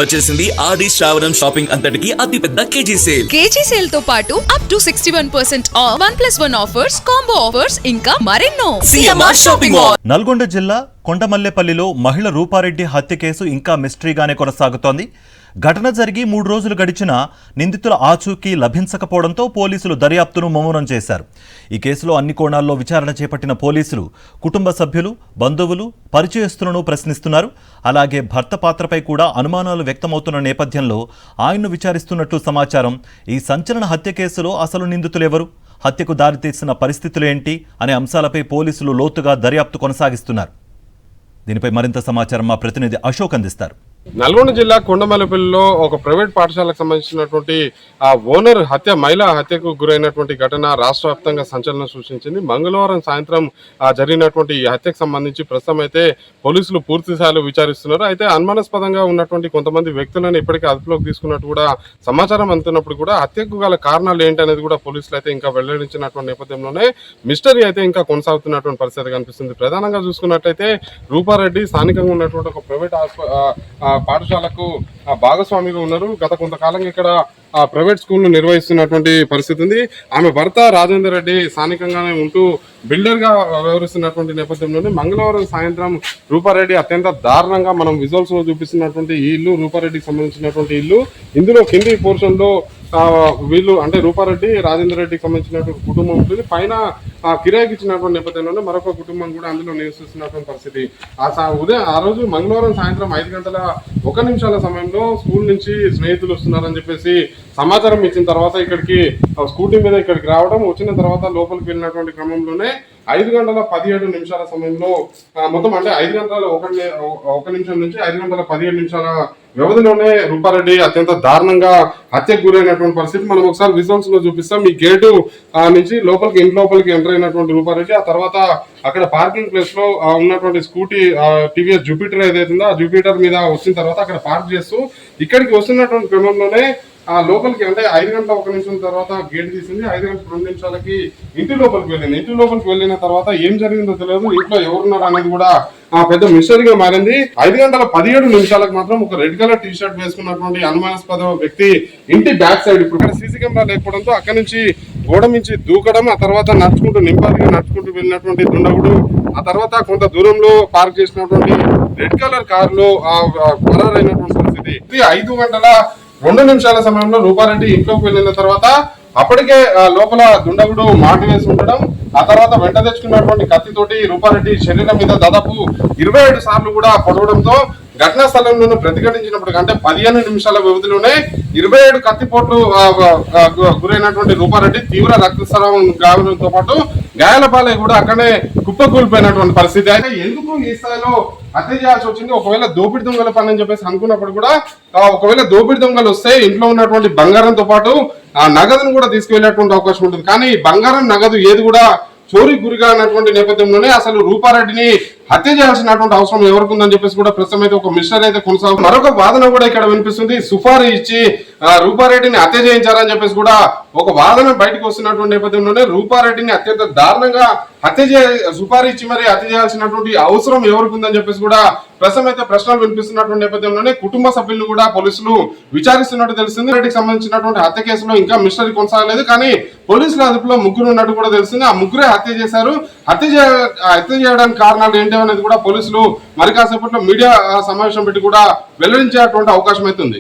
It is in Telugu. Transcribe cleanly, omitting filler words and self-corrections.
వచ్చేసింది ఆది శ్రావణం షాపింగ్ అంతటికి అతిపెద్ద కేజీ సేల్ తో పాటు up to 61% of 1+1 offers, combo offers ఇంకా మరెన్నో. CMR shopping mall. నల్గొండ జిల్లా కొండమల్లేపల్లిలో మహిళ రూపారెడ్డి హత్య కేసు ఇంకా మిస్టరీగానే కొనసాగుతోంది. ఘటన జరిగి 3 రోజులు గడిచినా నిందితుల ఆచూకీ లభించకపోవడంతో పోలీసులు దర్యాప్తును ముమ్మరం చేశారు. ఈ కేసులో అన్ని కోణాల్లో విచారణ చేపట్టిన పోలీసులు కుటుంబ సభ్యులు, బంధువులు, పరిచయస్తులను ప్రశ్నిస్తున్నారు. అలాగే భర్త పాత్రపై కూడా అనుమానాలు వ్యక్తమవుతున్న నేపథ్యంలో ఆయన్ను విచారిస్తున్నట్లు సమాచారం. ఈ సంచలన హత్య కేసులో అసలు నిందితులెవరు, హత్యకు దారితీసిన పరిస్థితులేంటి అనే అంశాలపై పోలీసులు లోతుగా దర్యాప్తు కొనసాగిస్తున్నారు. దీనిపై మరింత సమాచారం మా ప్రతినిధి అశోక్ అందిస్తారు. నల్గొండ జిల్లా కొండమల్లేపల్లిలో ఒక ప్రైవేట్ పాఠశాలకు సంబంధించినటువంటి ఆ ఓనర్ మహిళా హత్యకు గురైనటువంటి ఘటన రాష్ట్ర వ్యాప్తంగా సంచలనం సృష్టించింది. మంగళవారం సాయంత్రం జరిగినటువంటి ఈ హత్యకు సంబంధించి ప్రస్తుతం అయితే పోలీసులు పూర్తి స్థాయిలో విచారిస్తున్నారు. అయితే అనుమానాస్పదంగా ఉన్నటువంటి కొంతమంది వ్యక్తులను ఇప్పటికే అదుపులోకి తీసుకున్నట్టు కూడా సమాచారం అందుతున్నప్పుడు కూడా హత్యకు గల కారణాలు ఏంటనేది కూడా పోలీసులు అయితే ఇంకా వెల్లడించినటువంటి నేపథ్యంలోనే మిస్టరీ అయితే ఇంకా కొనసాగుతున్నటువంటి పరిస్థితి కనిపిస్తుంది. ప్రధానంగా చూసుకున్నట్లయితే రూపారెడ్డి స్థానికంగా ఉన్నటువంటి ఒక ప్రైవేట్ పాఠశాలకు భాగస్వామిగా ఉన్నారు. గత కొంతకాలంగా ఇక్కడ ప్రైవేట్ స్కూల్ నిర్వహిస్తున్నటువంటి పరిస్థితి ఉంది. ఆమె భర్త రాజేందర్ రెడ్డి స్థానికంగానే ఉంటూ బిల్డర్ గా వ్యవహరిస్తున్నటువంటి నేపథ్యంలోనే మంగళవారం సాయంత్రం రూపారెడ్డి అత్యంత దారుణంగా మనం విజువల్స్ లో చూపిస్తున్నటువంటి ఈ ఇల్లు రూపారెడ్డికి సంబంధించినటువంటి ఇల్లు. ఇందులో కింది పోర్షన్ లో వీళ్ళు అంటే రూపారెడ్డి, రాజేందర్ రెడ్డికి సంబంధించినటువంటి కుటుంబం ఉంటుంది. పైన కిరాయికి ఇచ్చినటువంటి నేపథ్యంలోనే మరొక కుటుంబం కూడా అందులో నివసిస్తున్నటువంటి పరిస్థితి. ఆ రోజు మంగళవారం సాయంత్రం 5:01 సమయంలో స్కూల్ నుంచి స్నేహితులు వస్తున్నారని చెప్పేసి సమాచారం ఇచ్చిన తర్వాత ఇక్కడికి స్కూటీ మీద ఇక్కడికి రావడం, వచ్చిన తర్వాత లోపలికి వెళ్ళినటువంటి క్రమంలోనే 5:17 సమయంలో మొత్తం అంటే 5:01 నుంచి 5:17 వ్యవధిలోనే రూపారెడ్డి అత్యంత దారుణంగా హత్యకు గురైనటువంటి పరిస్థితి మనం ఒకసారి విజువల్స్ లో చూపిస్తాం. ఈ గేటు నుంచి ఇంటి లోపలికి ఎంటర్ అయినటువంటి రూపారెడ్డి ఆ తర్వాత అక్కడ పార్కింగ్ ప్లేస్ లో ఉన్నటువంటి స్కూటీ టీవీఎస్ జూపిటర్ ఏదైతుందో ఆ జూపిటర్ మీద వచ్చిన తర్వాత అక్కడ పార్క్ చేస్తూ ఇక్కడికి వస్తున్నటువంటి క్రమంలోనే లోపలికి అంటే 5:01 తర్వాత గేట్ తీసింది. 5:02 ఇంటి లోపలికి వెళ్ళింది. ఇంటి లోపలికి వెళ్ళిన తర్వాత ఏం జరిగిందో తెలియదు, ఇంట్లో ఎవరున్నారు అనేది కూడా పెద్ద మిస్టరీగా మారింది. 5:17 మాత్రం ఒక రెడ్ కలర్ టీ షర్ట్ వేసుకున్నటువంటి అనుమానాస్పద వ్యక్తి ఇంటి బ్యాక్ సైడ్ ఇప్పుడు సీసీ కెమెరా లేకపోవడంతో అక్కడి నుంచి గోడ నుంచి దూకడం, ఆ తర్వాత నడుచుకుంటూ వెళ్ళినటువంటి దుండగుడు ఆ తర్వాత కొంత దూరంలో పార్క్ చేసినటువంటి రెడ్ కలర్ కారులో పరారైనటువంటి పరిస్థితి. 5:02 సమయంలో రూపారెడ్డి ఇంట్లోకి వెళ్ళిన తర్వాత అప్పటికే లోపల దుండగుడు మాట వేసి ఉండడం, ఆ తర్వాత వెంట తెచ్చుకున్నటువంటి కత్తితోటి రూపారెడ్డి శరీరం మీద దాదాపు 27 సార్లు కూడా పొడవడంతో ఘటనా స్థలంలోనూ ప్రతిఘటించినప్పుడు అంటే 15 నిమిషాల వ్యవధిలోనే 27 కత్తిపోట్లు గురైనటువంటి రూపారెడ్డి తీవ్ర రక్తస్రావం కావడంతో పాటు గాయాల పాలై కూడా అక్కడే కుప్పకూలిపోయినటువంటి పరిస్థితి. అయితే ఎందుకు ఈ స్థాయిలో హత్య చేయాల్సి వచ్చింది? ఒకవేళ దోపిడి దొంగల పని అని చెప్పేసి అనుకున్నప్పుడు కూడా ఒకవేళ దోపిడి దొంగలు వస్తే ఇంట్లో ఉన్నటువంటి బంగారంతో పాటు ఆ నగదును కూడా తీసుకువెళ్ళేటువంటి అవకాశం ఉంటుంది. కానీ బంగారం, నగదు ఏది కూడా చోరీకి గురిగా అన్నటువంటి నేపథ్యంలోనే అసలు రూపారెడ్డిని హత్య చేయాల్సినటువంటి అవసరం ఎవరికి ఉందని చెప్పేసి కూడా ప్రస్తుతం అయితే ఒక మిస్టర్ అయితే కొనసాగుతుంది. మరొక వాదన కూడా ఇక్కడ వినిపిస్తుంది. సుఫారీ ఇచ్చి రూపారెడ్డిని హత్య చేయించారని చెప్పేసి కూడా ఒక వాదన బయటకు వస్తున్నటువంటి నేపథ్యంలోనే రూపారెడ్డిని అత్యంత దారుణంగా సుఫారీ ఇచ్చి మరి హత్య చేయాల్సినటువంటి అవసరం ఎవరికి ఉందని చెప్పేసి కూడా ప్రస్తుతం అయితే ప్రశ్నలు వినిపిస్తున్నటువంటి నేపథ్యంలోనే కుటుంబ సభ్యులను కూడా పోలీసులు విచారిస్తున్నట్టు తెలిసింది. రెడ్డికి సంబంధించినటువంటి హత్య కేసులో ఇంకా మిస్టరీ కొనసాగలేదు, కానీ పోలీసుల అదుపులో 3 ఉన్నట్టు కూడా తెలిసింది. ఆ 3 హత్య చేశారు. హత్య చేయడానికి కారణాలు ఏంటి అనేది కూడా పోలీసులు మరి కాసేపట్లో మీడియా సమావేశం పెట్టి కూడా వెల్లడించేటువంటి అవకాశం అయితే ఉంది.